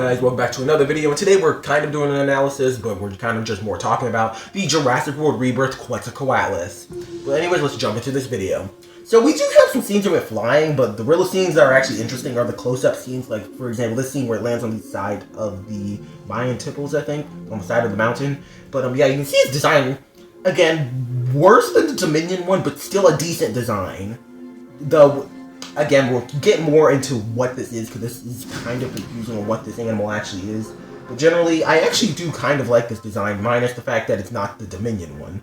guys? Welcome back to another video, and today we're kind of doing an analysis, but we're kind of just more talking about the Jurassic World Rebirth quetzalcoatlus. But anyways, let's jump into this video. So we do have some scenes of it flying, but the real scenes that are actually interesting are the close-up scenes, like for example this scene where it lands on the side of the Mayan temples, I think, on the side of the mountain. But yeah, you can see its design, again, worse than the Dominion one, but still a decent design. Though, again, we'll get more into what this is, because this is kind of confusing on what this animal actually is. But generally, I actually do kind of like this design, minus the fact that it's not the Dominion one.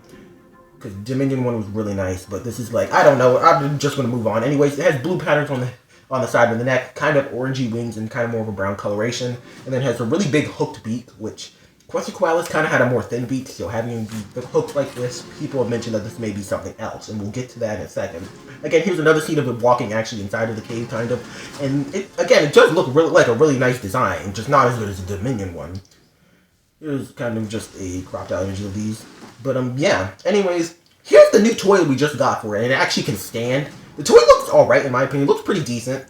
Because the Dominion one was really nice, but this is like, I don't know, I'm just going to move on. Anyways, it has blue patterns on the side of the neck, kind of orangey wings, and kind of more of a brown coloration. And then it has a really big hooked beak, which quetzalcoatlus kind of had a more thin beak, so having the hooked like this, people have mentioned that this may be something else, and we'll get to that in a second. Again, here's another scene of it walking actually inside of the cave, kind of. And it does look really, like a really nice design, just not as good as the Dominion one. Here's kind of just a cropped out image of these. But yeah, anyways, here's the new toy we just got for it, and it actually can stand. The toy looks alright in my opinion, it looks pretty decent.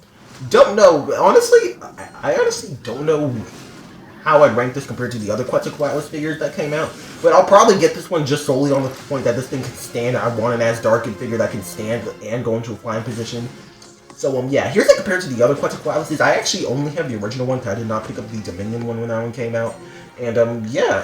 Don't know, honestly, I honestly don't know how I'd rank this compared to the other quetzalcoatlus figures that came out. But I'll probably get this one just solely on the point that this thing can stand. I want an Asgardian figure that can stand and go into a flying position. So yeah, here's it compared to the other quetzalcoatluses. I actually only have the original one, because I did not pick up the Dominion one when that one came out. And yeah,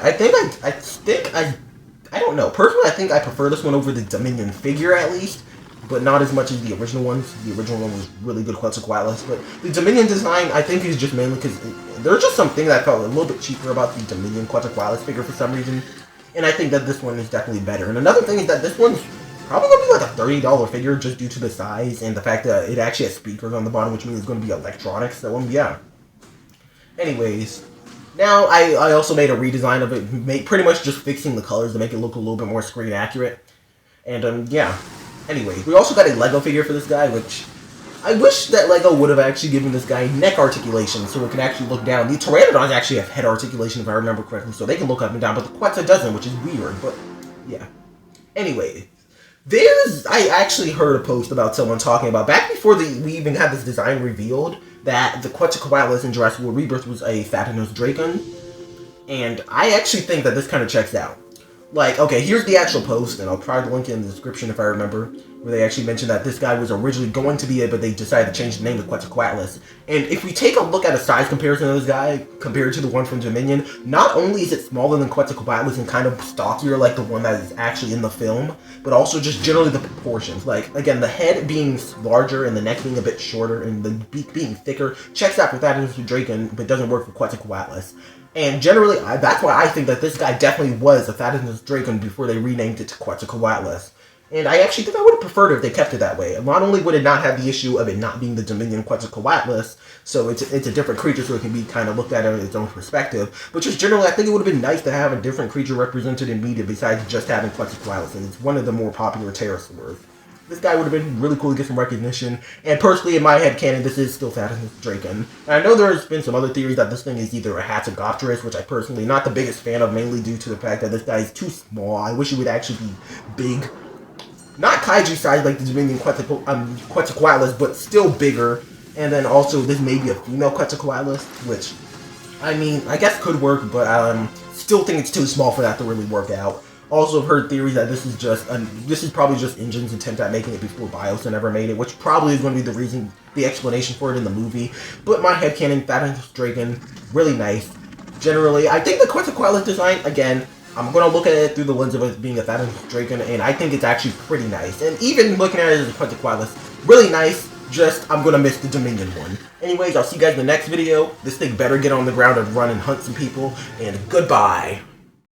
I don't know. Personally, I think I prefer this one over the Dominion figure at least, but not as much as the original ones. The original one was really good quetzalcoatlus, but the Dominion design I think is just mainly because there's just something that I felt a little bit cheaper about the Dominion quetzalcoatlus figure for some reason, and I think that this one is definitely better. And another thing is that this one's probably going to be like a $30 figure just due to the size and the fact that it actually has speakers on the bottom, which means it's going to be electronics. So yeah. Anyways, now I also made a redesign of it, pretty much just fixing the colors to make it look a little bit more screen accurate. And yeah. Anyways, we also got a Lego figure for this guy, which I wish that Lego would have actually given this guy neck articulation so it can actually look down. The Pteranodons actually have head articulation if I remember correctly, so they can look up and down, but the Quetzal doesn't, which is weird, but yeah. Anyway, I actually heard a post about someone talking about, back before we even had this design revealed, that the Quetzalcoatlus in Jurassic World Rebirth was a Fat-Nosed Dracon, and I actually think that this kind of checks out. Like, okay, here's the actual post, and I'll try to link it in the description if I remember, where they actually mentioned that this guy was originally going to be it, but they decided to change the name to Quetzalcoatlus. And if we take a look at a size comparison of this guy, compared to the one from Dominion, not only is it smaller than Quetzalcoatlus and kind of stockier like the one that is actually in the film, but also just generally the proportions. Like, again, the head being larger and the neck being a bit shorter and the beak being thicker checks out for Fat-Nosed Dracon, but doesn't work for Quetzalcoatlus. And generally, that's why I think that this guy definitely was a Fat-Nosed Dracon before they renamed it to Quetzalcoatlus. And I actually think I would have preferred it if they kept it that way. Not only would it not have the issue of it not being the Dominion Quetzalcoatlus, so it's a different creature, so it can be kind of looked at in its own perspective, but just generally, I think it would have been nice to have a different creature represented in media besides just having Quetzalcoatlus, and it's one of the more popular pterosaurs. This guy would have been really cool to get some recognition, and personally, in my head canon, this is still Fat-Nosed Dracon. And I know there's been some other theories that this thing is either a Hatzegopterus, which I personally not the biggest fan of, mainly due to the fact that this guy is too small. I wish he would actually be big. Not kaiju size like the Dominion Quetzalcoatlus, but still bigger. And then also, this may be a female Quetzalcoatlus, which, I mean, I guess could work, but I still think it's too small for that to really work out. Also, I've heard theories that this is probably just InGen's attempt at making it before Biosyn ever made it, which probably is going to be the explanation for it in the movie. But my headcanon, Fat-Nosed Dracon, really nice. Generally, I think the Quetzalcoatlus design, again, I'm going to look at it through the lens of it being a Fat-Nosed Dracon, and I think it's actually pretty nice. And even looking at it as a Quetzalcoatlus, really nice, just I'm going to miss the Dominion one. Anyways, I'll see you guys in the next video. This thing better get on the ground and run and hunt some people, and goodbye.